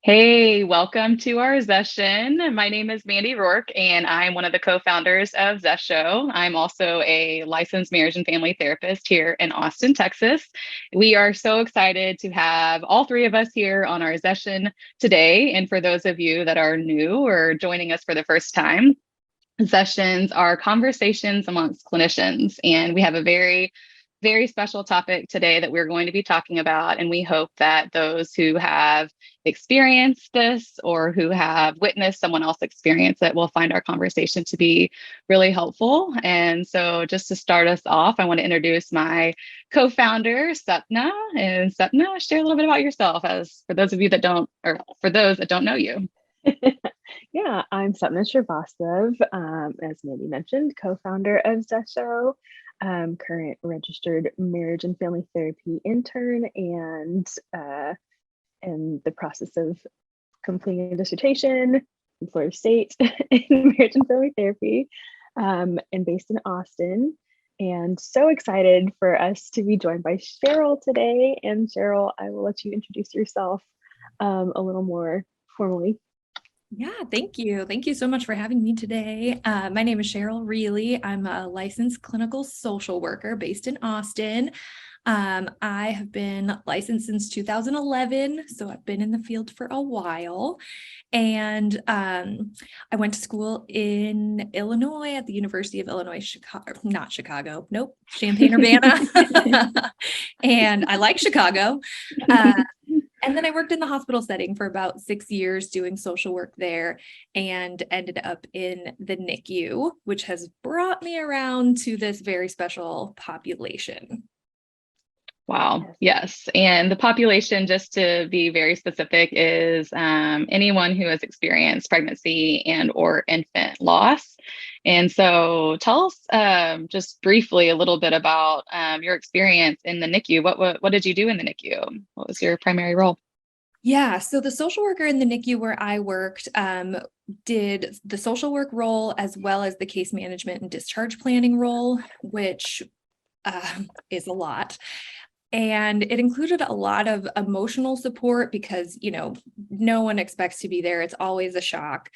Hey, welcome to our Zession. My name is Mandy Rourke, and I'm one of the co-founders of Zesho. I'm also a licensed marriage and family therapist here in Austin, Texas. We are so excited to have all three of us here on our Zession today. And for those of you that are new or joining us for the first time, Sessions are conversations amongst clinicians, and we have a very special topic today that we're going to be talking about. And we hope that those who have experienced this or who have witnessed someone else experience it will find our conversation to be really helpful. And so, just to start us off, I want to introduce my co-founder, Sapna. And Sapna, share a little bit about yourself, as for those of you that don't, or for those that don't know you. Yeah, I'm Sapna Srivastav, as Mandy mentioned, co-founder of Zesho, current registered marriage and family therapy intern, and in the process of completing a dissertation in Florida State in marriage and family therapy, and based in Austin. And so excited for us to be joined by Cheryl today. And Cheryl, I will let you introduce yourself a little more formally. Yeah, thank you. Thank you so much for having me today. My name is Cheryl Reeley. I'm a licensed clinical social worker based in Austin. I have been licensed since 2011, so I've been in the field for a while. And I went to school in Illinois at the University of Illinois, Chicago, not Chicago, nope, Champaign-Urbana. And I like Chicago. And then I worked in the hospital setting for about 6 years doing social work there and ended up in the NICU, which has brought me around to this very special population. Wow. Yes. And the population, just to be very specific, is anyone who has experienced pregnancy and or infant loss. And so tell us just briefly a little bit about your experience in the NICU. What did you do in the NICU? What was your primary role? Yeah, so the social worker in the NICU where I worked did the social work role as well as the case management and discharge planning role, which is a lot. And it included a lot of emotional support because, no one expects to be there. It's always a shock.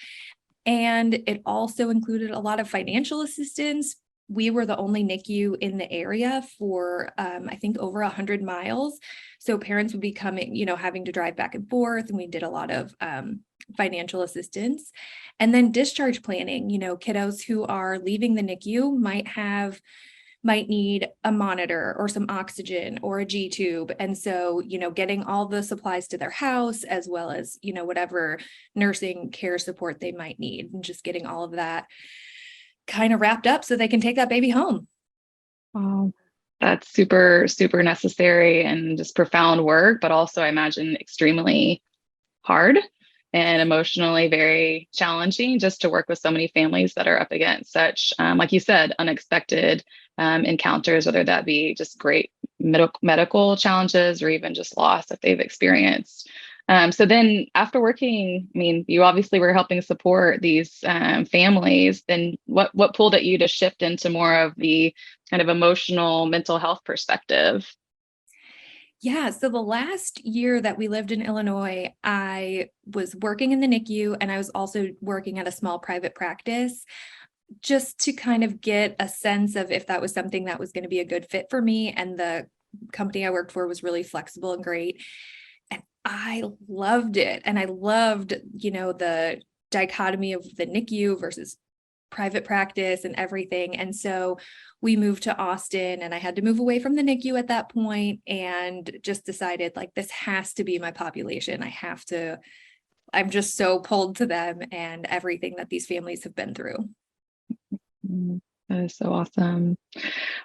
And it also included a lot of financial assistance. We were the only NICU in the area for, I think, over 100 miles. So parents would be coming, having to drive back and forth. And we did a lot of financial assistance. And then discharge planning, kiddos who are leaving the NICU might need a monitor or some oxygen or a G tube. And so, getting all the supplies to their house, as well as, whatever nursing care support they might need, and just getting all of that kind of wrapped up so they can take that baby home. Wow. That's super, super necessary and just profound work, but also I imagine extremely hard and emotionally very challenging just to work with so many families that are up against such, like you said, unexpected encounters, whether that be just great medical challenges or even just loss that they've experienced. So then after working, I mean, you obviously were helping support these families. Then what pulled at you to shift into more of the kind of emotional mental health perspective? Yeah, so the last year that we lived in Illinois, I was working in the NICU and I was also working at a small private practice just to kind of get a sense of if that was something that was going to be a good fit for me. And the company I worked for was really flexible and great. And I loved it. And I loved, the dichotomy of the NICU versus private practice and everything. And so we moved to Austin and I had to move away from the NICU at that point and just decided like, this has to be my population. I'm just so pulled to them and everything that these families have been through. That is so awesome.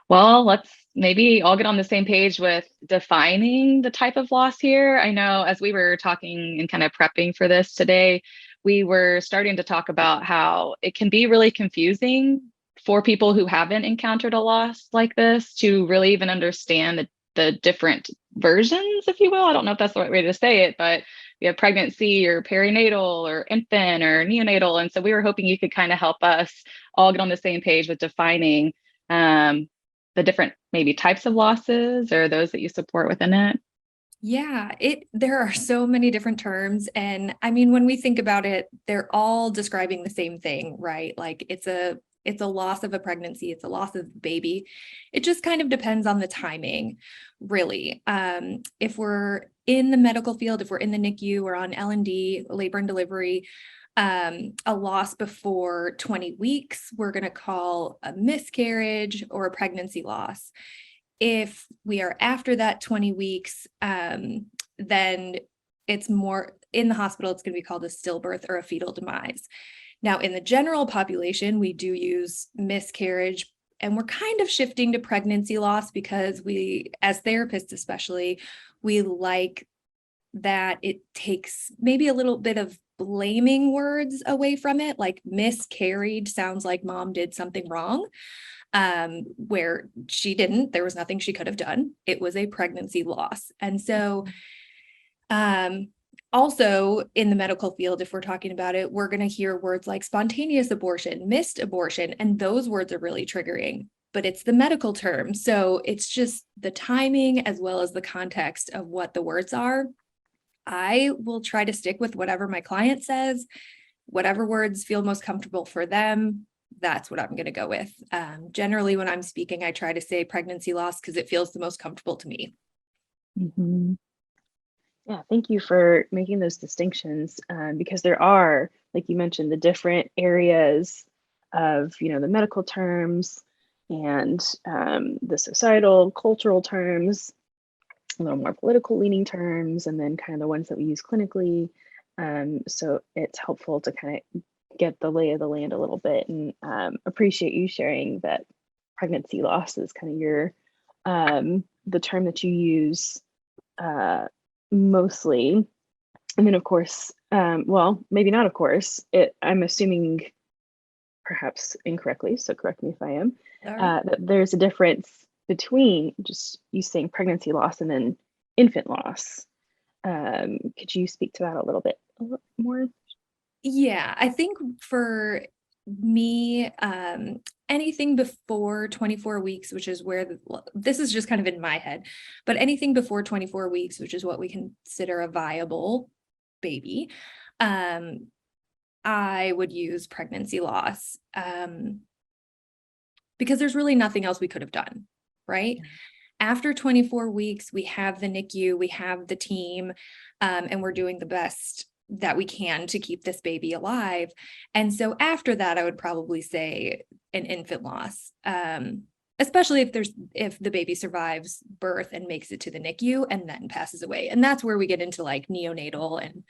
Well, let's maybe all get on the same page with defining the type of loss here. I know as we were talking and kind of prepping for this today, we were starting to talk about how it can be really confusing for people who haven't encountered a loss like this to really even understand the different versions, if you will. I don't know if that's the right way to say it, but we have pregnancy or perinatal or infant or neonatal. And so we were hoping you could kind of help us all get on the same page with defining the different maybe types of losses or those that you support within it. Yeah, there are so many different terms. And I mean, when we think about it, they're all describing the same thing, right? Like it's a loss of a pregnancy, it's a loss of the baby. It just kind of depends on the timing, really. If we're in the medical field, if we're in the NICU or on L&D, labor and delivery, a loss before 20 weeks, we're going to call a miscarriage or a pregnancy loss. If we are after that 20 weeks, then it's more in the hospital, it's going to be called a stillbirth or a fetal demise. Now, in the general population, we do use miscarriage, and we're kind of shifting to pregnancy loss because we, as therapists especially, we like that it takes maybe a little bit of blaming words away from it. Like miscarried sounds like mom did something wrong, where she didn't. There was nothing she could have done. It was a pregnancy loss. And so also in the medical field, if we're talking about it, we're going to hear words like spontaneous abortion, missed abortion, and those words are really triggering, but it's the medical term. So it's just the timing as well as the context of what the words are. I will try to stick with whatever my client says, whatever words feel most comfortable for them. That's what I'm going to go with. Generally, when I'm speaking, I try to say pregnancy loss because it feels the most comfortable to me. Mm-hmm. Yeah, thank you for making those distinctions, because there are, like you mentioned, the different areas of, the medical terms and the societal, cultural terms, a little more political leaning terms, and then kind of the ones that we use clinically. So it's helpful to kind of get the lay of the land a little bit, and appreciate you sharing that pregnancy loss is kind of your the term that you use mostly. And then of course, well, maybe not of course, I'm assuming perhaps incorrectly, so correct me if I am, that there's a difference between just you saying pregnancy loss and then infant loss. Could you speak to that a little more? Yeah, I think for me, anything before 24 weeks, which is where this is just kind of in my head, but anything before 24 weeks, which is what we consider a viable baby, I would use pregnancy loss, because there's really nothing else we could have done, right? Yeah. After 24 weeks, we have the NICU, we have the team, and we're doing the best that we can to keep this baby alive. And so after that, I would probably say an infant loss, especially if the baby survives birth and makes it to the NICU and then passes away. And that's where we get into like neonatal and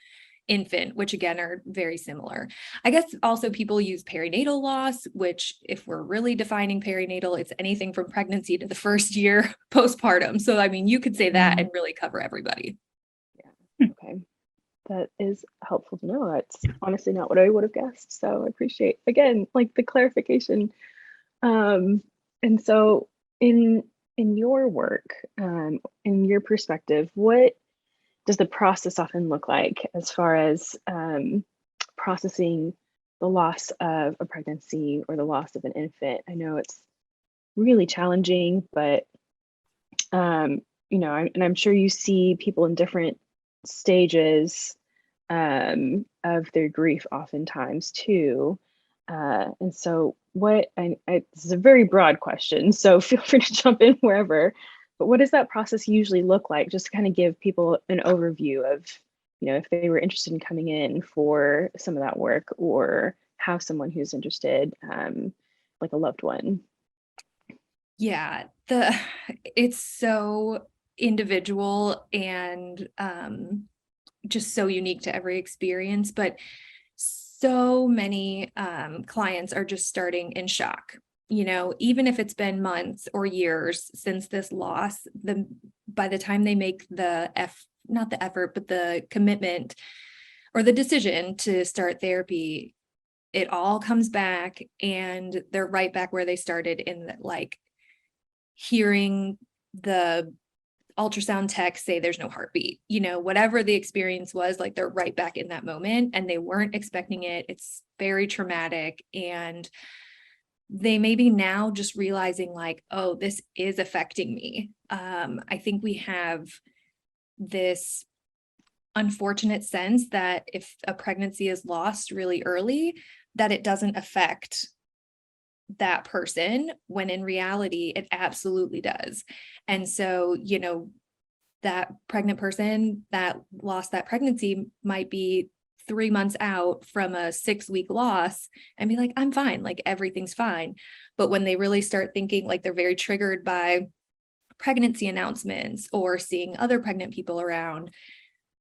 infant, which again are very similar. I guess also people use perinatal loss, which if we're really defining perinatal, it's anything from pregnancy to the first year postpartum. So I mean, you could say that and really cover everybody. Yeah. Okay. That is helpful to know. That's honestly not what I would have guessed. So I appreciate, again, like the clarification. And so in your work, in your perspective, what does the process often look like as far as processing the loss of a pregnancy or the loss of an infant? I know it's really challenging, but I'm sure you see people in different stages of their grief oftentimes too. And so this is a very broad question, so feel free to jump in wherever, but what does that process usually look like? Just to kind of give people an overview of, if they were interested in coming in for some of that work or have someone who's interested, like a loved one. Yeah, it's so individual and just so unique to every experience, but so many clients are just starting in shock. Even if it's been months or years since this loss, by the time they make not the effort, but the commitment or the decision to start therapy, it all comes back and they're right back where they started in like hearing the ultrasound tech say there's no heartbeat, whatever the experience was, like they're right back in that moment and they weren't expecting it. It's very traumatic. And they may be now just realizing like, oh, this is affecting me. I think we have this unfortunate sense that if a pregnancy is lost really early, that it doesn't affect that person, when in reality, it absolutely does. And so, that pregnant person that lost that pregnancy might be 3 months out from a 6-week loss and be like, I'm fine, like everything's fine. But when they really start thinking, like they're very triggered by pregnancy announcements or seeing other pregnant people around,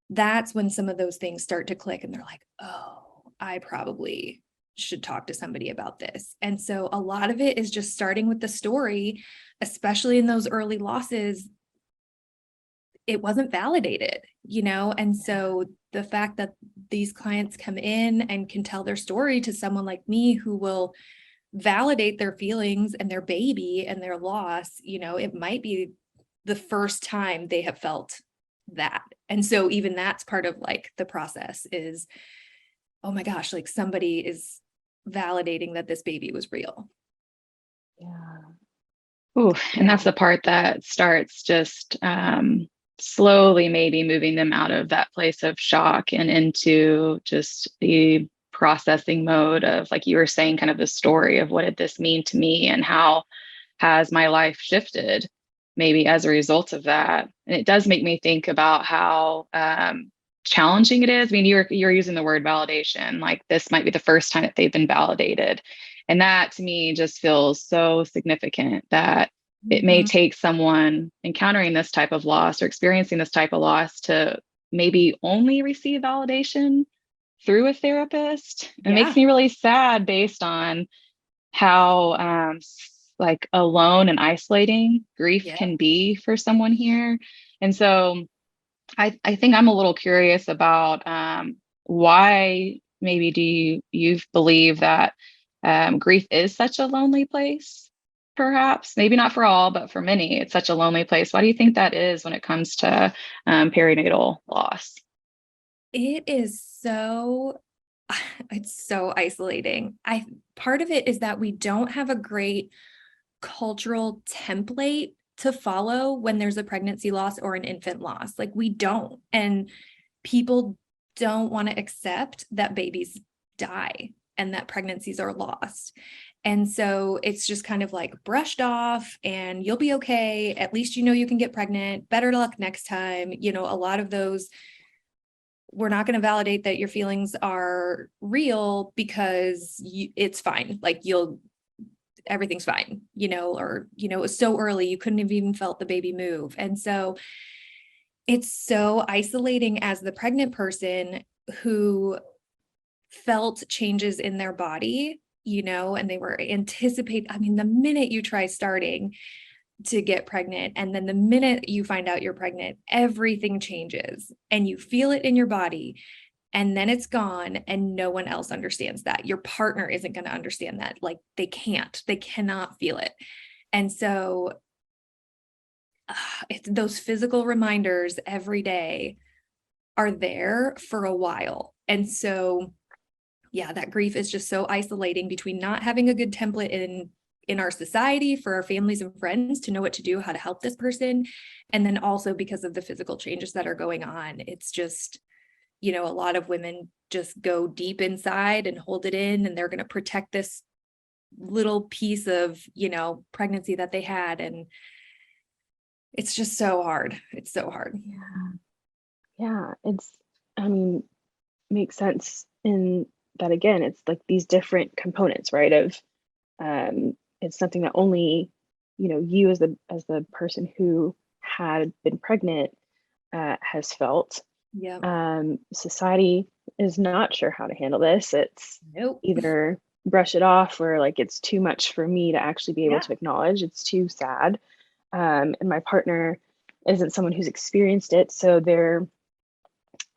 that's when some of those things start to click and they're like, oh, I probably should talk to somebody about this. And so a lot of it is just starting with the story, especially in those early losses. It wasn't validated, and so the fact that these clients come in and can tell their story to someone like me who will validate their feelings and their baby and their loss, it might be the first time they have felt that. And so even that's part of like the process is, oh my gosh, like somebody is validating that this baby was real. Yeah. Ooh, and that's the part that starts just slowly maybe moving them out of that place of shock and into just the processing mode of, like you were saying, kind of the story of what did this mean to me and how has my life shifted maybe as a result of that. And it does make me think about how challenging it is. I mean, you're using the word validation, like this might be the first time that they've been validated. And that to me just feels so significant that it may take someone encountering this type of loss or experiencing this type of loss to maybe only receive validation through a therapist. It makes me really sad based on how like alone and isolating grief can be for someone here. And so I think I'm a little curious about why maybe do you believe that grief is such a lonely place? Perhaps, maybe not for all, but for many, it's such a lonely place. Why do you think that is when it comes to perinatal loss? It is it's so isolating. Part of it is that we don't have a great cultural template to follow when there's a pregnancy loss or an infant loss. Like we don't, and people don't want to accept that babies die and that pregnancies are lost. And so it's just kind of like brushed off and you'll be okay. At least you can get pregnant. Better luck next time. A lot of those, we're not going to validate that your feelings are real because it's fine. Like everything's fine, or, it was so early, you couldn't have even felt the baby move. And so it's so isolating as the pregnant person who felt changes in their body, and they were the minute you try starting to get pregnant, and then the minute you find out you're pregnant, everything changes and you feel it in your body. And then it's gone and no one else understands that. Your partner isn't going to understand that. Like they cannot feel it. And so it's those physical reminders every day are there for a while. And so, that grief is just so isolating between not having a good template in our society for our families and friends to know what to do, how to help this person. And then also because of the physical changes that are going on, it's just, a lot of women just go deep inside and hold it in, and they're going to protect this little piece of, pregnancy that they had. And it's just so hard. It's so hard. Yeah. Makes sense in that, again, it's like these different components, right? Of it's something that only, you as the person who had been pregnant has felt. Society is not sure how to handle this. It's either brush it off or like it's too much for me to actually be able to acknowledge. It's too sad. And my partner isn't someone who's experienced it, so their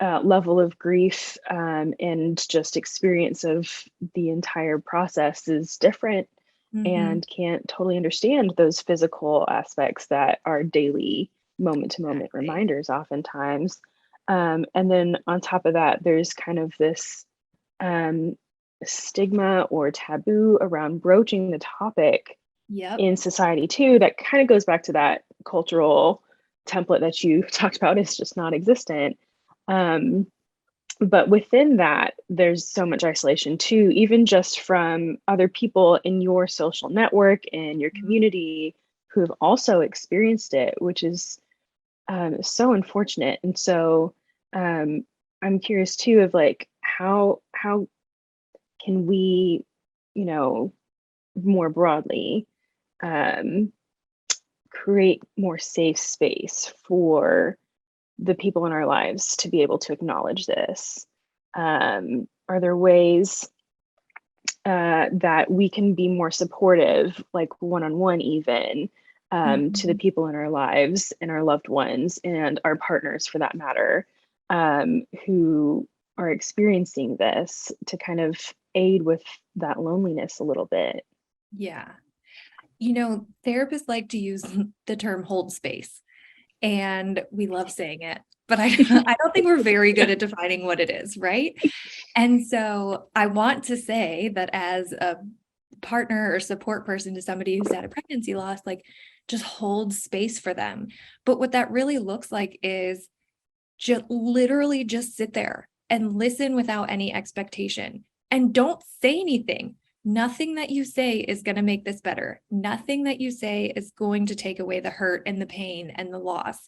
level of grief and just experience of the entire process is different, and can't totally understand those physical aspects that are daily moment-to-moment reminders oftentimes. And then on top of that, there's kind of this stigma or taboo around broaching the topic in society too, that kind of goes back to that cultural template that you talked about is just non-existent. But within that, there's so much isolation too, even just from other people in your social network and your community who have also experienced it, which is so unfortunate. And so I'm curious too of like how can we, you know, more broadly um, create more safe space for the people in our lives to be able to acknowledge this? Are there ways that we can be more supportive, like one-on-one even, to the people in our lives and our loved ones and our partners for that matter, who are experiencing this, to kind of aid with that loneliness a little bit? Yeah. You know, therapists like to use the term hold space, and we love saying it, but I don't think we're very good at defining what it is, right? And so I want to say that as a partner or support person to somebody who's had a pregnancy loss, like, just hold space for them. But what that really looks like is just literally just sit there and listen without any expectation, and don't say anything. Nothing that you say is going to make this better. Nothing that you say is going to take away the hurt and the pain and the loss.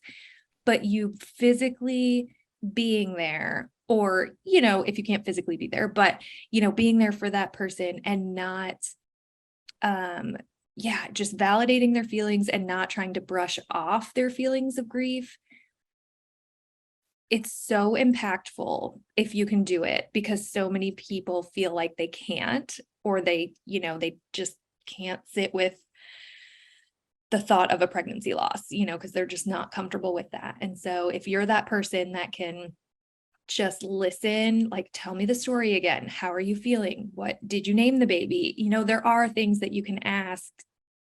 But you physically being there, or, you know, if you can't physically be there, but, you know, being there for that person and not, just validating their feelings and not trying to brush off their feelings of grief. It's so impactful if you can do it, because so many people feel like they can't, or they just can't sit with the thought of a pregnancy loss, because they're just not comfortable with that. And so if you're that person that can just listen, like, tell me the story again. How are you feeling? What did you name the baby? There are things that you can ask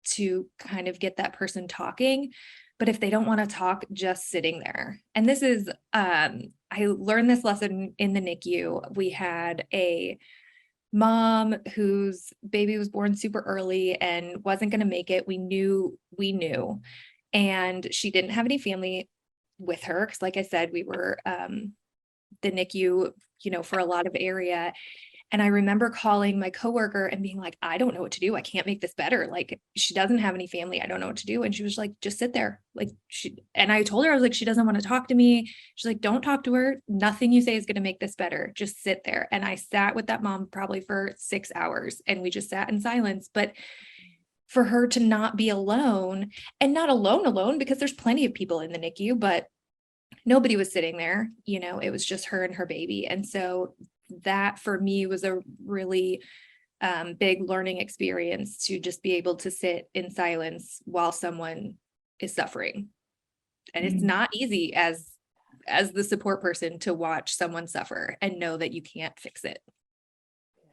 to kind of get that person talking. But if they don't want to talk, just sitting there. And this is, I learned this lesson in the NICU. We had a mom whose baby was born super early and wasn't going to make it. We knew. And she didn't have any family with her, because like I said, we were the NICU, for a lot of area. And I remember calling my coworker and being like, I don't know what to do. I can't make this better. Like, she doesn't have any family. I don't know what to do. And she was like, just sit there. And I told her, I was like, she doesn't want to talk to me. She's like, don't talk to her. Nothing you say is going to make this better. Just sit there. And I sat with that mom probably for 6 hours, and we just sat in silence. But for her to not be alone, and not alone, because there's plenty of people in the NICU, but nobody was sitting there, it was just her and her baby. And so that for me was a really big learning experience, to just be able to sit in silence while someone is suffering. And it's not easy as the support person to watch someone suffer and know that you can't fix it.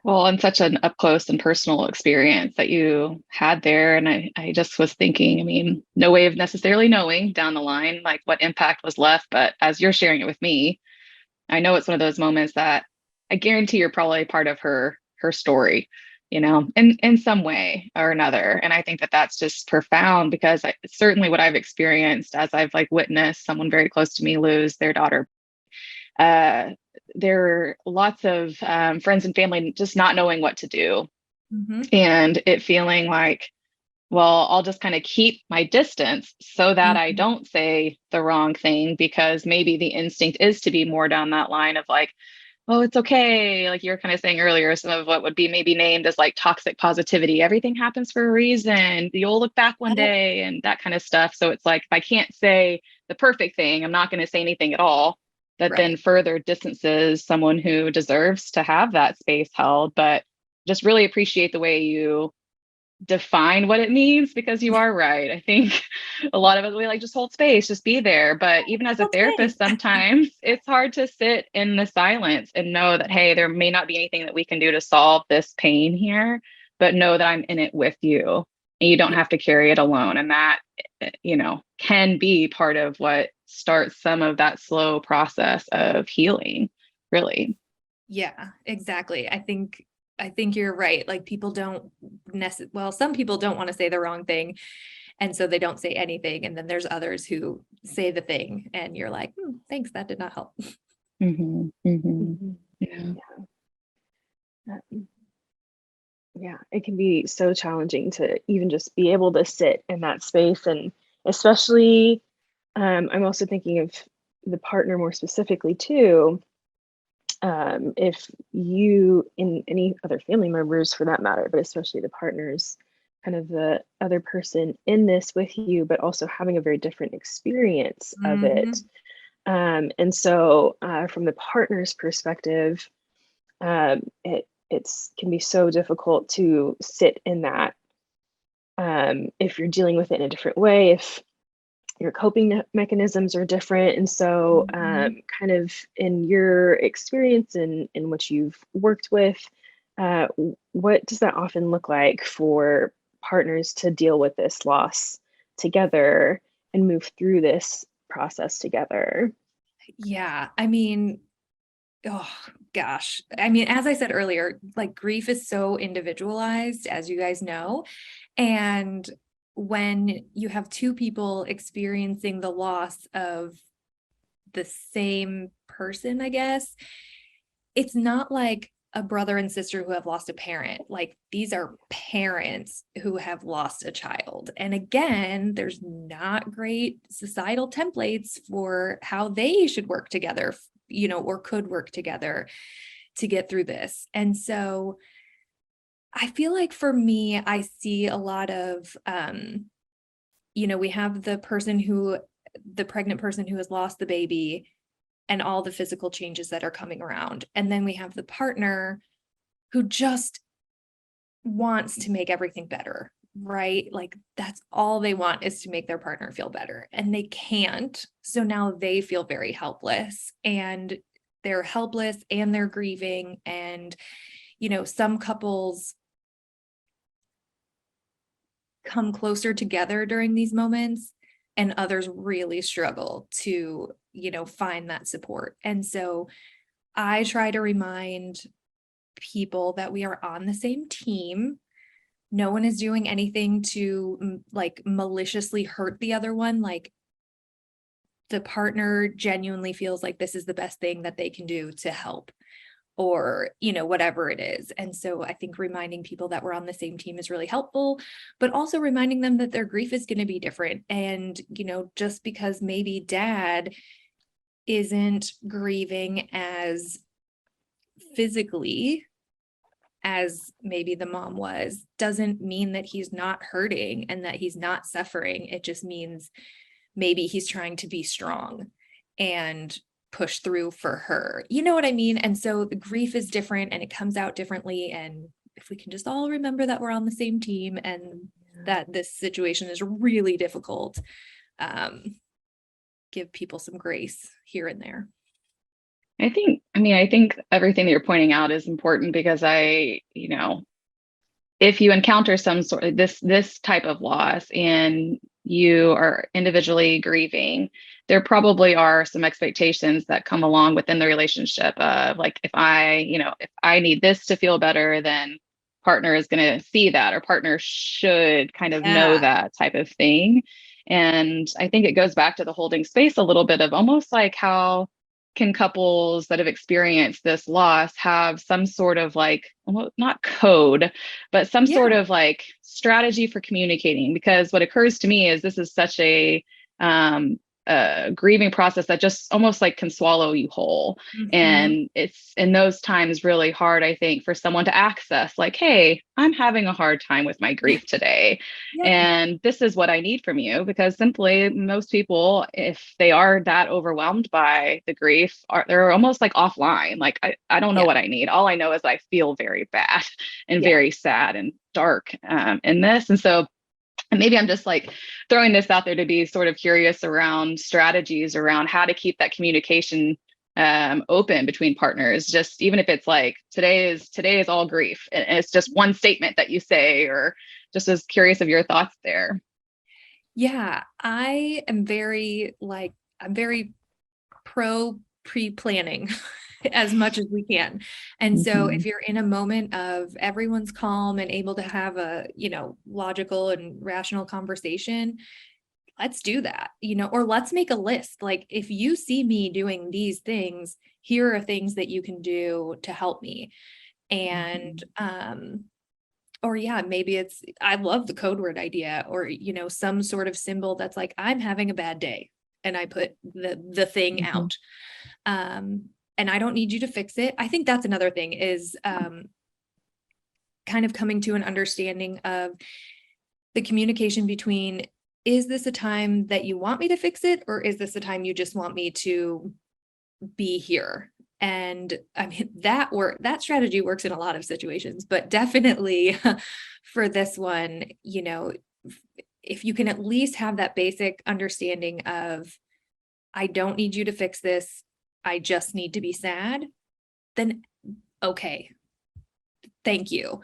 Well, and such an up close and personal experience that you had there. And I just was thinking, no way of necessarily knowing down the line, like, what impact was left. But as you're sharing it with me, I know it's one of those moments that I guarantee you're probably part of her story, in some way or another. And I think that that's just profound, because certainly what I've experienced as I've witnessed someone very close to me lose their daughter. There are lots of friends and family just not knowing what to do, and it feeling like, well, I'll just kind of keep my distance so that I don't say the wrong thing, because maybe the instinct is to be more down that line of like, oh, it's okay. Like you were kind of saying earlier, some of what would be maybe named as like toxic positivity. Everything happens for a reason. You'll look back one day, and that kind of stuff. So it's like, if I can't say the perfect thing, I'm not going to say anything at all. That then further distances someone who deserves to have that space held. But just really appreciate the way you define what it means, because you are right. I think a lot of us, we just hold space, just be there. But even as a therapist, sometimes it's hard to sit in the silence and know that, hey, there may not be anything that we can do to solve this pain here, but know that I'm in it with you, and you don't have to carry it alone. And that, can be part of what starts some of that slow process of healing, really. Yeah, exactly. I think you're right. Like, people don't some people don't want to say the wrong thing. And so they don't say anything. And then there's others who say the thing and you're like, thanks, that did not help. Mm-hmm. Mm-hmm. Mm-hmm. Yeah. Yeah, it can be so challenging to even just be able to sit in that space. And especially, I'm also thinking of the partner more specifically too. If you, and any other family members for that matter, but especially the partners, kind of the other person in this with you, but also having a very different experience of it. And so, from the partner's perspective, it can be so difficult to sit in that, if you're dealing with it in a different way, if your coping mechanisms are different. And so, kind of in your experience and in what you've worked with, what does that often look like for partners to deal with this loss together and move through this process together? Yeah. I mean, oh gosh. I mean, as I said earlier, like grief is so individualized, as you guys know. And when you have two people experiencing the loss of the same person, I guess, it's not like a brother and sister who have lost a parent. Like these are parents who have lost a child. And again, there's not great societal templates for how they should work together, or could work together to get through this. And so I feel like for me, I see a lot of, we have the pregnant person who has lost the baby and all the physical changes that are coming around. And then we have the partner who just wants to make everything better, right? Like that's all they want is to make their partner feel better and they can't. So now they feel very helpless and they're helpless and they're grieving. And, some couples come closer together during these moments and others really struggle to, find that support. And so I try to remind people that we are on the same team. No one is doing anything to like maliciously hurt the other one. Like the partner genuinely feels like this is the best thing that they can do to help or, whatever it is. And so I think reminding people that we're on the same team is really helpful, but also reminding them that their grief is going to be different. And, just because maybe dad isn't grieving as physically as maybe the mom was, doesn't mean that he's not hurting and that he's not suffering. It just means maybe he's trying to be strong and push through for her. You know what I mean? And so the grief is different and it comes out differently. And if we can just all remember that we're on the same team and that this situation is really difficult, give people some grace here and there. I think everything that you're pointing out is important because if you encounter some sort of this type of loss and you are individually grieving, there probably are some expectations that come along within the relationship of like, if I need this to feel better, then partner is going to see that, or partner should kind of know that type of thing. And I think it goes back to the holding space a little bit of almost like how can couples that have experienced this loss have some sort of like, well, not code, but some sort of like strategy for communicating? Because what occurs to me is this is such a grieving process that just almost like can swallow you whole. And it's in those times really hard, I think, for someone to access like, hey, I'm having a hard time with my grief today. And this is what I need from you. Because simply most people, if they are that overwhelmed by the grief, they're almost like offline. Like, I don't know what I need. All I know is I feel very bad and very sad and dark in this. And so, and maybe I'm just like throwing this out there to be sort of curious around strategies around how to keep that communication open between partners. Just even if it's like today is all grief and it's just one statement that you say, or just as curious of your thoughts there. Yeah, I'm very pro pre-planning. as much as we can. And so Mhm. if you're in a moment of everyone's calm and able to have a, logical and rational conversation, let's do that, or let's make a list. Like, if you see me doing these things, here are things that you can do to help me. And, or yeah, maybe it's, I love the code word idea, or, some sort of symbol that's like, I'm having a bad day. And I put the thing Mhm. out. And I don't need you to fix it. I think that's another thing is, kind of coming to an understanding of the communication between, is this a time that you want me to fix it? Or is this a time you just want me to be here? And I mean, that strategy works in a lot of situations, but definitely for this one, if you can at least have that basic understanding of, I don't need you to fix this, I just need to be sad, then okay, thank you,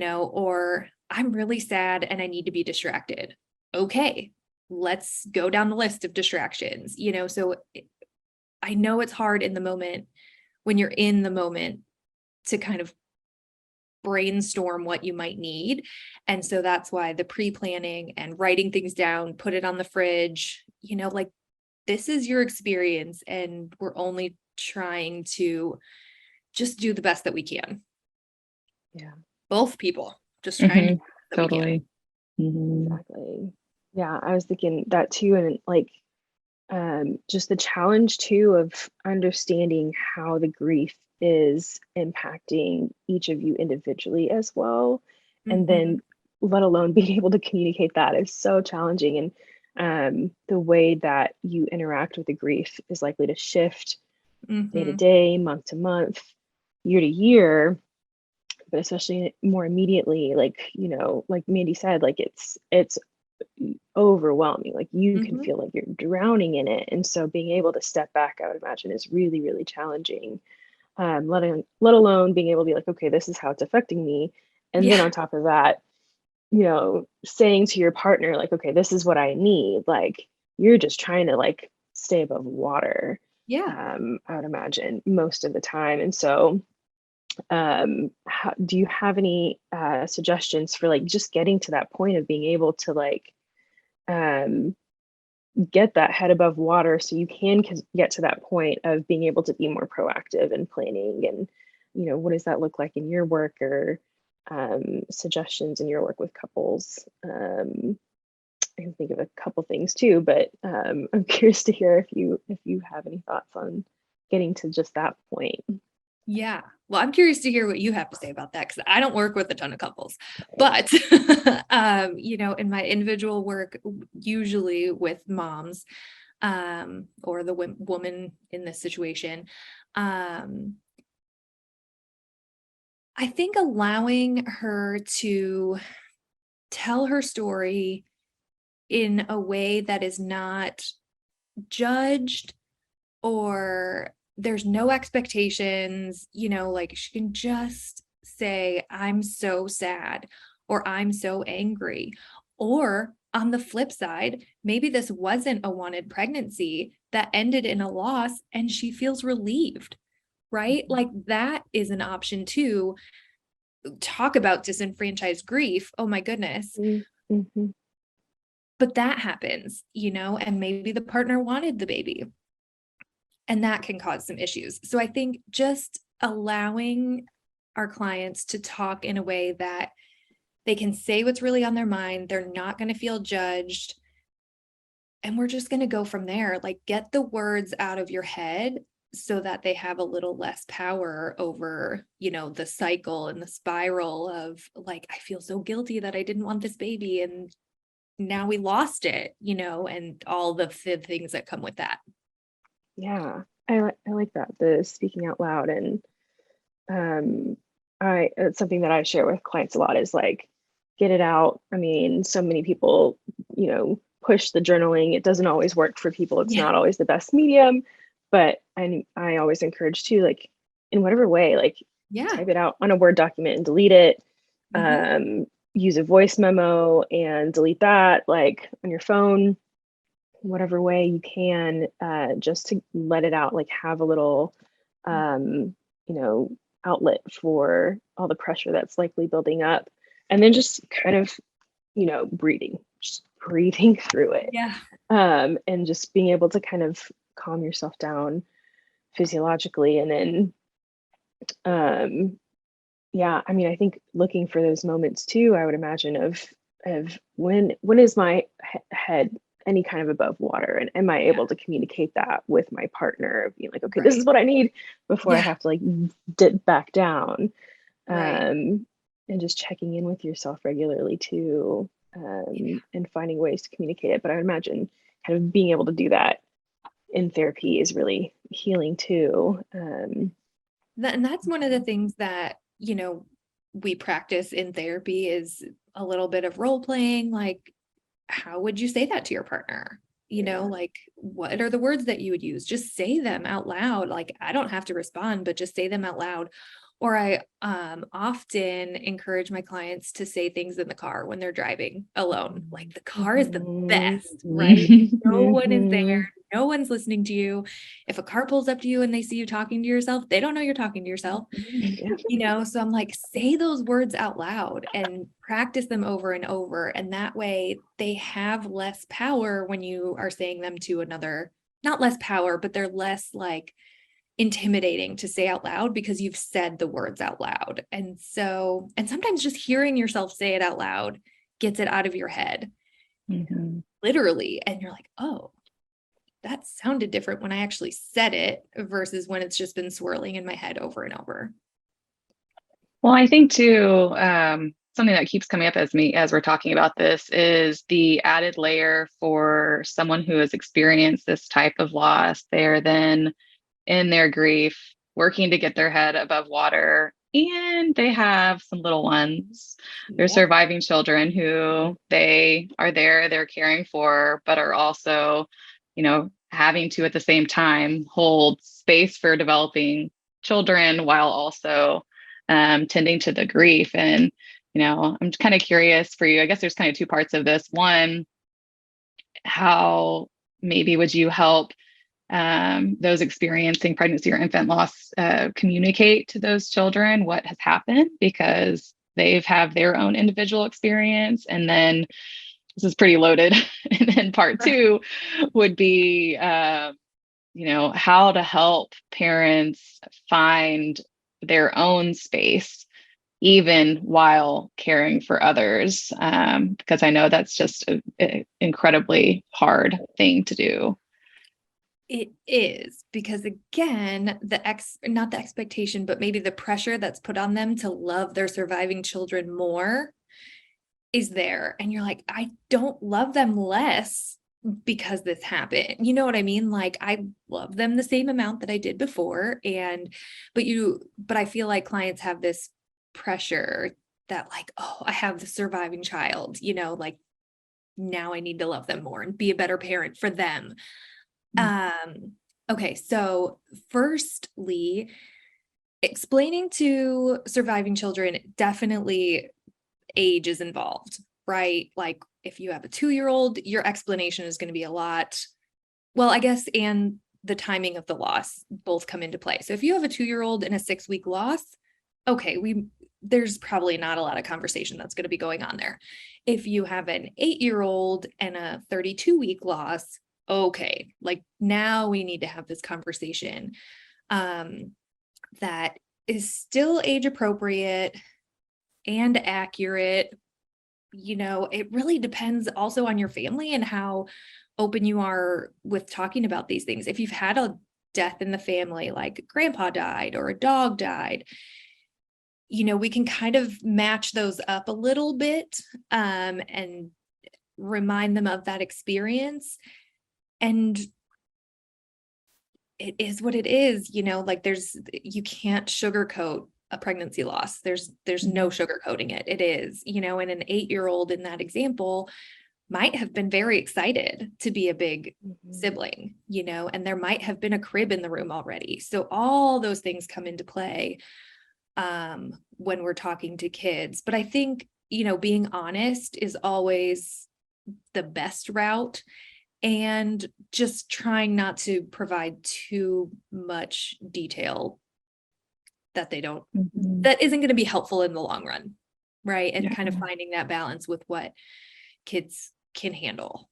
or I'm really sad and I need to be distracted. Okay, let's go down the list of distractions, so I know it's hard in the moment, when you're in the moment, to kind of brainstorm what you might need. And so that's why the pre-planning and writing things down, put it on the fridge, like, this is your experience and we're only trying to just do the best that we can. Yeah. Both people just trying to do the best that we can. Totally. Mhm. Exactly. Yeah, I was thinking that too, and like just the challenge too of understanding how the grief is impacting each of you individually as well, and Mhm. then let alone being able to communicate that is so challenging. And the way that you interact with the grief is likely to shift day to Mhm. day, month to month, year to year, but especially more immediately, like, like Mandy said, like it's overwhelming. Like you can Mhm. feel like you're drowning in it. And so being able to step back, I would imagine, is really, really challenging. Let alone being able to be like, okay, this is how it's affecting me. And then Yeah. on top of that, saying to your partner, like, okay, this is what I need. Like you're just trying to like stay above water, Yeah. I would imagine most of the time. And so do you have any suggestions for like just getting to that point of being able to like um get that head above water so you can get to that point of being able to be more proactive and planning? And what does that look like in your work, or suggestions in your work with couples? I can think of a couple things too, but I'm curious to hear if you have any thoughts on getting to just that point. Yeah. Well, I'm curious to hear what you have to say about that, because I don't work with a ton of couples, but in my individual work, usually with moms, or the woman in this situation, um, I think allowing her to tell her story in a way that is not judged, or there's no expectations, like she can just say, I'm so sad, or I'm so angry. Or on the flip side, maybe this wasn't a wanted pregnancy that ended in a loss and she feels relieved, right? Like, that is an option too. Talk about disenfranchised grief. Oh my goodness. Mm-hmm. But that happens, and maybe the partner wanted the baby, and that can cause some issues. So I think just allowing our clients to talk in a way that they can say what's really on their mind, they're not going to feel judged, and we're just going to go from there. Like, get the words out of your head so that they have a little less power over, the cycle and the spiral of like, I feel so guilty that I didn't want this baby and now we lost it, and all the things that come with that. Yeah, I like that, the speaking out loud. And um I it's something that I share with clients a lot, is like, get it out. I mean, so many people, push the journaling. It doesn't always work for people. It's Yeah. not always the best medium, but I always encourage to, like, in whatever way, like, Yeah. type it out on a Word document and delete it. Mhm. Use a voice memo and delete that, like, on your phone, whatever way you can, just to let it out, like have a little you know, outlet for all the pressure that's likely building up. And then just kind of, you know, just breathing through it. Yeah. And just being able to kind of calm yourself down physiologically. And then, yeah, I mean, I think looking for those moments too, I would imagine of when is my head any kind of above water, and am I able to communicate that with my partner, being like, okay, this is what I need before I have to like dip back down. And just checking in with yourself regularly too, and finding ways to communicate it. But I would imagine kind of being able to do that in therapy is really healing too. And that's one of the things that, you know, we practice in therapy is a little bit of role playing. Like, how would you say that to your partner? You know, like, what are the words that you would use? Just say them out loud. Like, I don't have to respond, but just say them out loud. Or I often encourage my clients to say things in the car when they're driving alone. Like, the car is the best, right? No one is there. No one's listening to you. If a car pulls up to you and they see you talking to yourself, they don't know you're talking to yourself. You know, so I'm like, say those words out loud and practice them over and over. And that way they have less power when you are saying them to another, not less power, but they're less like intimidating to say out loud because you've said the words out loud. And so, and sometimes just hearing yourself say it out loud gets it out of your head, literally. And you're like, oh, that sounded different when I actually said it versus when it's just been swirling in my head over and over. Well, I think too, something that keeps coming up as we're talking about this is the added layer for someone who has experienced this type of loss. They're then in their grief, working to get their head above water, and they have some little ones. They're surviving children who they are there, they're caring for, but are also, you know, having to at the same time hold space for developing children while also tending to the grief. And, you know, I'm kind of curious for you, I guess there's kind of two parts of this. One, how maybe would you help those experiencing pregnancy or infant loss communicate to those children what has happened, because they've have their own individual experience? And then this is pretty loaded. And then part two would be, you know, how to help parents find their own space, even while caring for others, because I know that's just an incredibly hard thing to do. It is, because again, not the expectation, but maybe the pressure that's put on them to love their surviving children more is there. And you're like, I don't love them less because this happened. You know what I mean? Like, I love them the same amount that I did before. But I feel like clients have this pressure that like, oh, I have the surviving child, you know, like now I need to love them more and be a better parent for them. Okay. So firstly, explaining to surviving children, definitely age is involved, right? Like if you have a 2-year-old, your explanation is going to be a lot. Well, I guess, and the timing of the loss both come into play. So if you have a 2-year-old and a 6-week loss, okay, there's probably not a lot of conversation that's going to be going on there. If you have an 8-year-old and a 32-week loss, okay, like now we need to have this conversation that is still age appropriate and accurate. You know, it really depends also on your family and how open you are with talking about these things. If you've had a death in the family, like grandpa died or a dog died, you know, we can kind of match those up a little bit and remind them of that experience. And it is what it is, you know, like you can't sugarcoat a pregnancy loss. There's no sugarcoating it. It is, you know, and an 8-year-old in that example might have been very excited to be a big sibling, you know, and there might have been a crib in the room already. So all those things come into play when we're talking to kids. But I think, you know, being honest is always the best route. and just trying not to provide too much detail that they don't, that isn't going to be helpful in the long run, right? And kind of finding that balance with what kids can handle.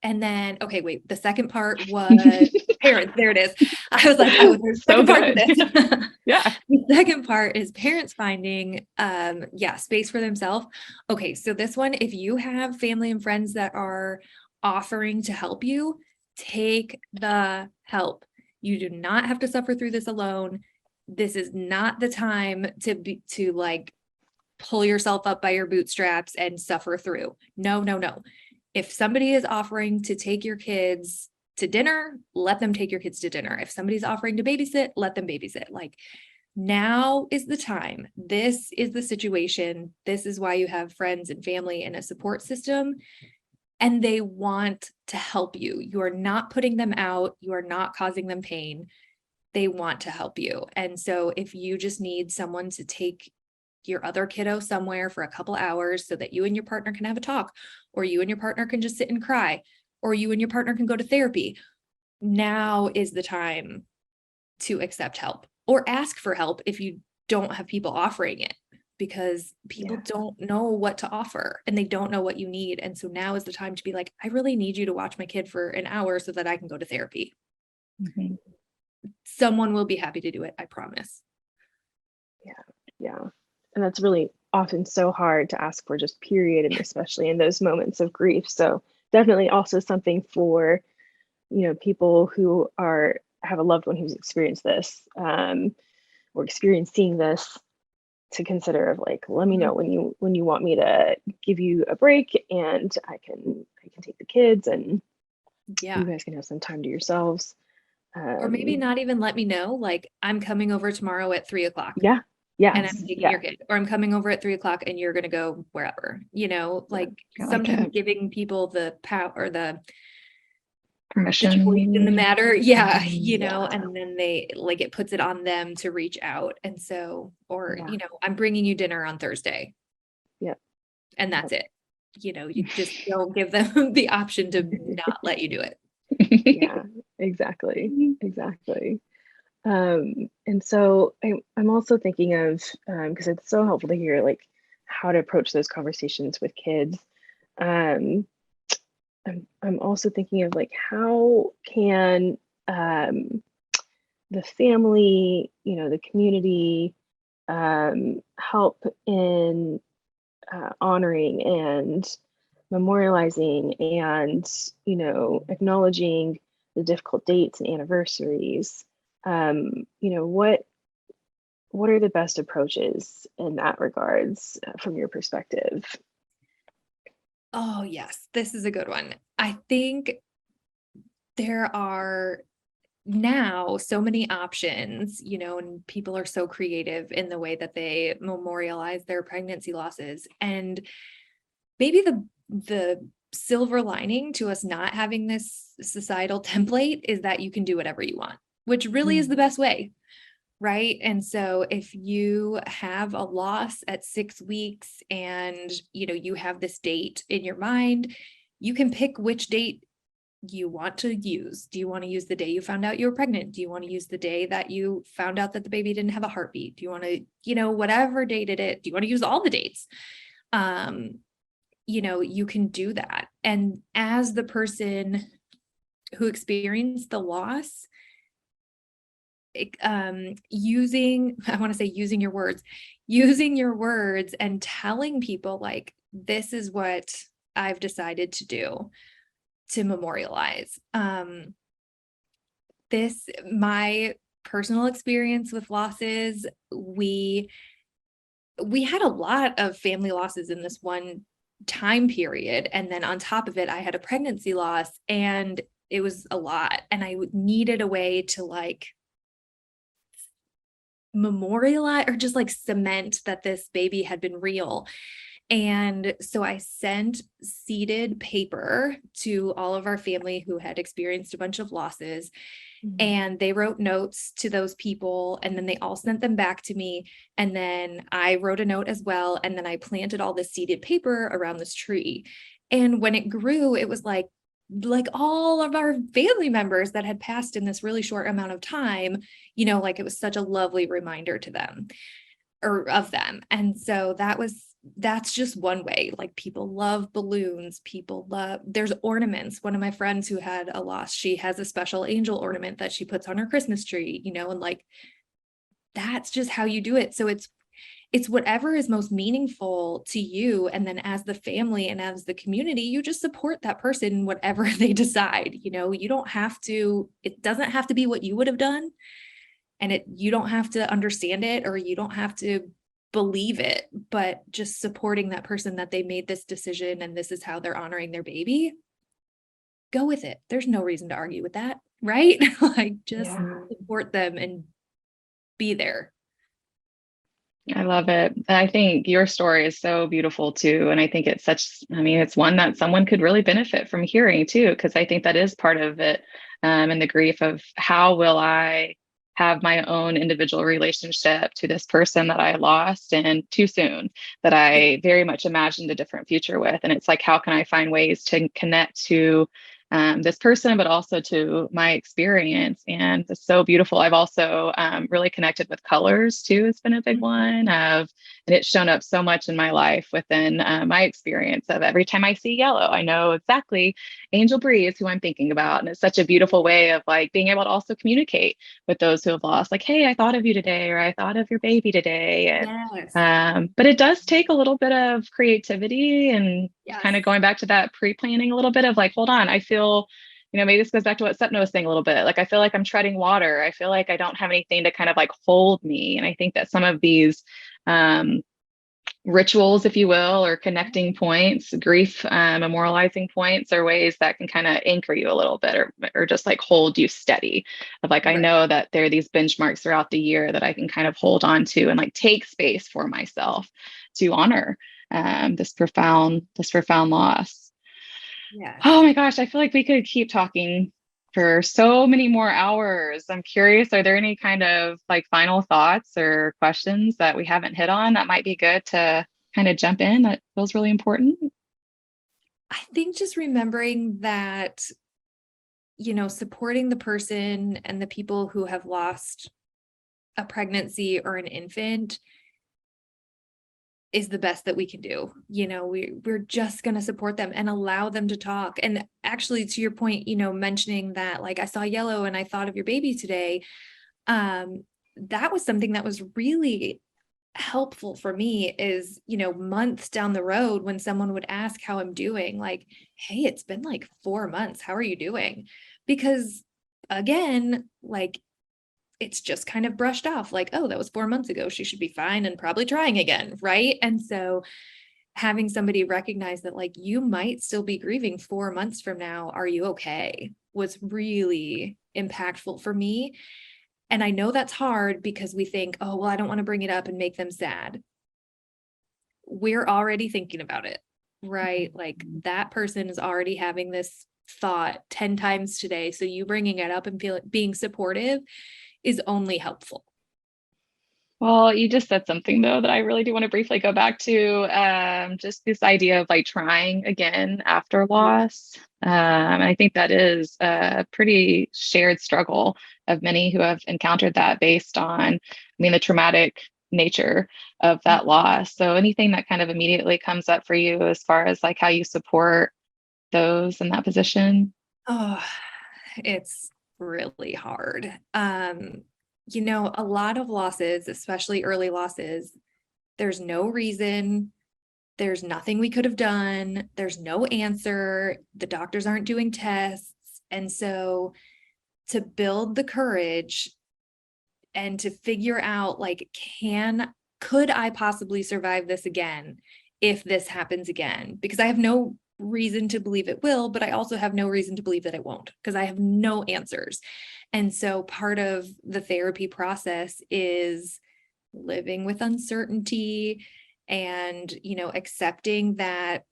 And then, okay, wait, the second part was parents. There it is. I was like, oh, there's a second part to this. Yeah. The second part is parents finding, space for themselves. Okay, so this one, if you have family and friends that are offering to help you, take the help. You do not have to suffer through this alone. This is not the time to like pull yourself up by your bootstraps and suffer through. No, no, no. If somebody is offering to take your kids to dinner, let them take your kids to dinner. If somebody's offering to babysit, let them babysit. Like, now is the time. This is the situation. This is why you have friends and family and a support system. And they want to help you. You are not putting them out. You are not causing them pain. They want to help you. And so if you just need someone to take your other kiddo somewhere for a couple hours so that you and your partner can have a talk, or you and your partner can just sit and cry, or you and your partner can go to therapy, now is the time to accept help or ask for help if you don't have people offering it, because people don't know what to offer and they don't know what you need. And so now is the time to be like, I really need you to watch my kid for an hour so that I can go to therapy. Someone will be happy to do it, I promise. Yeah. And that's really often so hard to ask for, just period, and especially in those moments of grief. So definitely also something for, people who have a loved one who's experienced this, or experiencing this, to consider of like, let me know when you want me to give you a break, and I can take the kids, and you guys can have some time to yourselves. Or maybe not even let me know, like, I'm coming over tomorrow at 3:00. Yeah. And I'm taking your kid, or I'm coming over at 3:00 and you're going to go wherever, like sometimes giving people the power or the permission in the matter. And then they like, it puts it on them to reach out. And so, or, I'm bringing you dinner on Thursday. And that's it. You just don't give them the option to not let you do it. Yeah, exactly. And so I'm also thinking of, because it's so helpful to hear like how to approach those conversations with kids. I'm also thinking of like, how can the family, the community, help in honoring and memorializing and, acknowledging the difficult dates and anniversaries. What are the best approaches in that regards, from your perspective? Oh, yes, this is a good one. I think there are now so many options, and people are so creative in the way that they memorialize their pregnancy losses. And maybe the silver lining to us not having this societal template is that you can do whatever you want, which really is the best way. Right. And so if you have a loss at 6 weeks and, you have this date in your mind, you can pick which date you want to use. Do you want to use the day you found out you were pregnant? Do you want to use the day that you found out that the baby didn't have a heartbeat? Do you want to, whatever date it is, do you want to use all the dates? You can do that. And as the person who experienced the loss, using your words and telling people like, this is what I've decided to do to memorialize. My personal experience with losses, we had a lot of family losses in this one time period. And then on top of it, I had a pregnancy loss, and it was a lot. And I needed a way to like memorialize or just like cement that this baby had been real. And so I sent seeded paper to all of our family who had experienced a bunch of losses, and they wrote notes to those people, and then they all sent them back to me. And then I wrote a note as well. And then I planted all this seeded paper around this tree. And when it grew, it was like like all of our family members that had passed in this really short amount of time, like it was such a lovely reminder to them or of them. And so that's just one way. Like people love balloons, there's ornaments. One of my friends who had a loss, she has a special angel ornament that she puts on her Christmas tree, and like that's just how you do it. So it's whatever is most meaningful to you. And then as the family and as the community, you just support that person, whatever they decide. You don't have to, it doesn't have to be what you would have done. And you don't have to understand it, or you don't have to believe it, but just supporting that person, that they made this decision and this is how they're honoring their baby. Go with it. There's no reason to argue with that, right? Like just support them and be there. I love it. I think your story is so beautiful too. And I think it's one that someone could really benefit from hearing too, because I think that is part of it. And the grief of how will I have my own individual relationship to this person that I lost and too soon, that I very much imagined a different future with. And it's like, how can I find ways to connect to this person, but also to my experience. And it's so beautiful. I've also really connected with colors too. It's been a big one and it's shown up so much in my life within my experience of every time I see yellow, I know exactly Angel Bree is who I'm thinking about. And it's such a beautiful way of like being able to also communicate with those who have lost, like, hey, I thought of you today, or I thought of your baby today. And Yes. but it does take a little bit of creativity and Yes. kind of going back to that pre-planning a little bit of like, hold on, I feel, maybe this goes back to what Sepna was saying a little bit. Like, I feel like I'm treading water. I feel like I don't have anything to kind of like hold me. And I think that some of these rituals, if you will, or connecting points, grief, memorializing points are ways that can kind of anchor you a little bit, or just like hold you steady of like, I know that there are these benchmarks throughout the year that I can kind of hold on to and like take space for myself to honor this profound loss. Yes. Oh my gosh, I feel like we could keep talking for so many more hours. I'm curious, are there any kind of like final thoughts or questions that we haven't hit on that might be good to kind of jump in that feels really important? I think just remembering that, supporting the person and the people who have lost a pregnancy or an infant is the best that we can do. We're just going to support them and allow them to talk. And actually, to your point, mentioning that, like, I saw yellow and I thought of your baby today. That was something that was really helpful for me is, months down the road when someone would ask how I'm doing, like, hey, it's been like 4 months. How are you doing? Because again, like, it's just kind of brushed off like, oh, that was 4 months ago. She should be fine and probably trying again. Right. And so having somebody recognize that, like, you might still be grieving 4 months from now. Are you okay? Was really impactful for me. And I know that's hard because we think, oh, well, I don't want to bring it up and make them sad. We're already thinking about it, right? Like, that person is already having this thought 10 times today. So you bringing it up and being supportive is only helpful. Well, you just said something though that I really do want to briefly go back to, just this idea of like trying again after loss. I think that is a pretty shared struggle of many who have encountered that based on, the traumatic nature of that loss. So anything that kind of immediately comes up for you as far as like how you support those in that position? Oh, it's really hard. A lot of losses, especially early losses, there's no reason, there's nothing we could have done, there's no answer, the doctors aren't doing tests. And so to build the courage and to figure out, like, could I possibly survive this again if this happens again? Because I have no reason to believe it will, but I also have no reason to believe that it won't, because I have no answers. And so part of the therapy process is living with uncertainty and, accepting that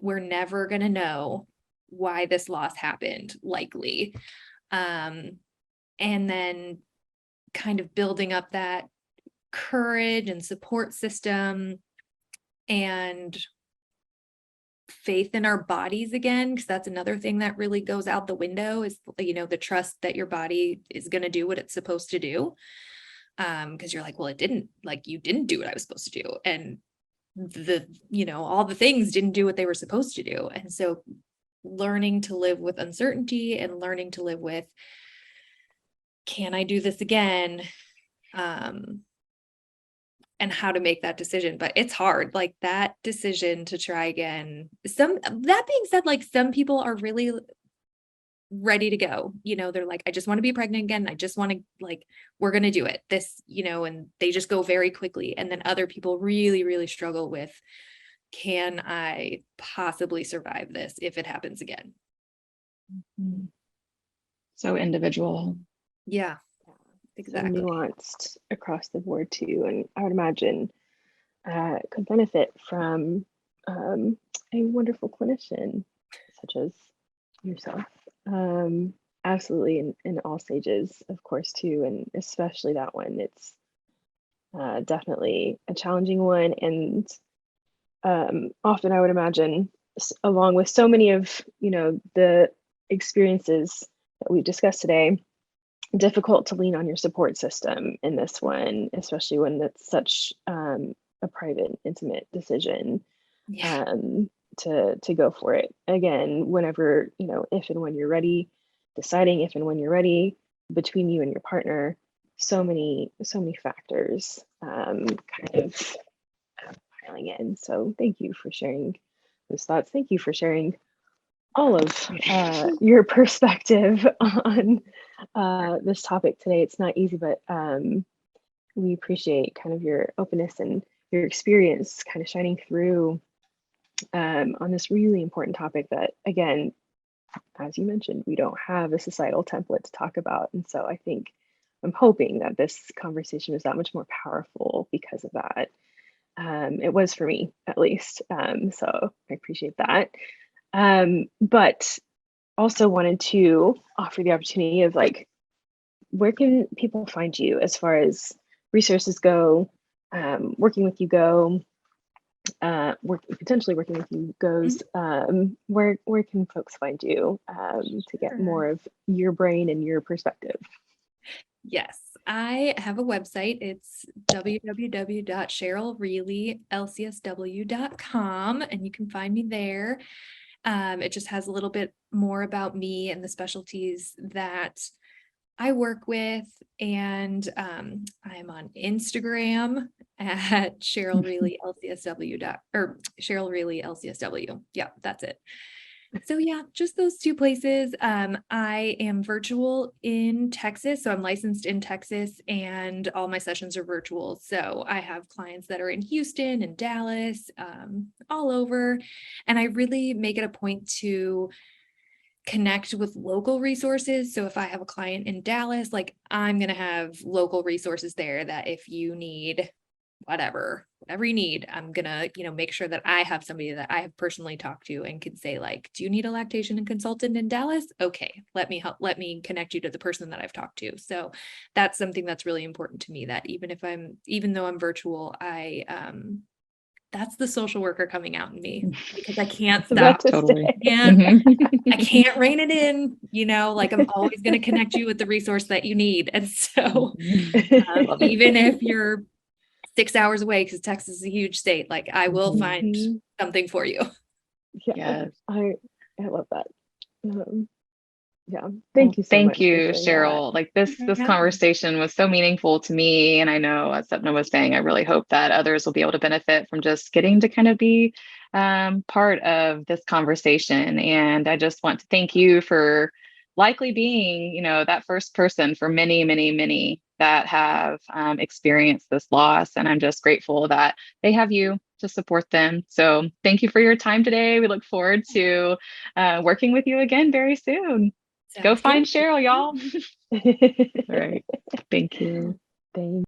we're never going to know why this loss happened, likely. And then kind of building up that courage and support system and faith in our bodies again, because that's another thing that really goes out the window is, the trust that your body is going to do what it's supposed to do. Because you're like, well, you didn't do what I was supposed to do. And all the things didn't do what they were supposed to do. And so learning to live with uncertainty and learning to live with, can I do this again? And how to make that decision. But it's hard, like that decision to try again. That being said, like some people are really ready to go, they're like, I just want to be pregnant again. I just want to, like, we're going to do it this, and they just go very quickly. And then other people really, really struggle with, can I possibly survive this if it happens again? So individual. Yeah, exactly. So nuanced across the board too. And I would imagine could benefit from a wonderful clinician such as yourself. Absolutely in all stages, of course, too, and especially that one. It's definitely a challenging one, and often I would imagine, along with so many of the experiences that we've discussed today, difficult to lean on your support system in this one, especially when it's such a private, intimate decision. Yeah. To go for it again whenever, if and when you're ready, deciding if and when you're ready between you and your partner. So many factors kind of piling in. So thank you for sharing those thoughts. Thank you for sharing all of your perspective on this topic today. It's not easy, but we appreciate kind of your openness and your experience kind of shining through on this really important topic that, again, as you mentioned, we don't have a societal template to talk about. And so I'm hoping that this conversation was that much more powerful because of that. It was for me, at least. So I appreciate that. But also wanted to offer the opportunity of, like, where can people find you as far as resources go, working with you go, potentially working with you goes. Where can folks find you to get more of your brain and your perspective? Yes, I have a website. It's www.CherylReeleyLCSW.com, and you can find me there. It just has a little bit more about me and the specialties that I work with, and I'm on Instagram at Cheryl Reeley LCSW or Cheryl Reeley LCSW. Yeah, that's it. So yeah, just those two places. I am virtual in Texas, so I'm licensed in Texas, and all my sessions are virtual. So I have clients that are in Houston and Dallas, all over, and I really make it a point to connect with local resources. So if I have a client in Dallas, like, I'm going to have local resources there that if you need whatever you need, I'm going to, make sure that I have somebody that I have personally talked to and can say, like, do you need a lactation and consultant in Dallas? Okay, let me connect you to the person that I've talked to. So that's something that's really important to me, that even though I'm virtual, that's the social worker coming out in me, because I can't stop. Totally. I can't rein it in, like, I'm always going to connect you with the resource that you need. And so even if you're 6 hours away, because Texas is a huge state, like, I will find something for you. Yeah, I love that. Yeah, thank you so much. Thank you, Cheryl. Like, this conversation was so meaningful to me, and I know, as Sapna was saying, I really hope that others will be able to benefit from just getting to kind of be part of this conversation. And I just want to thank you for likely being, that first person for many, many, many that have experienced this loss. And I'm just grateful that they have you to support them. So thank you for your time today. We look forward to working with you again very soon. Go find Cheryl, y'all. All right. Thank you. Thank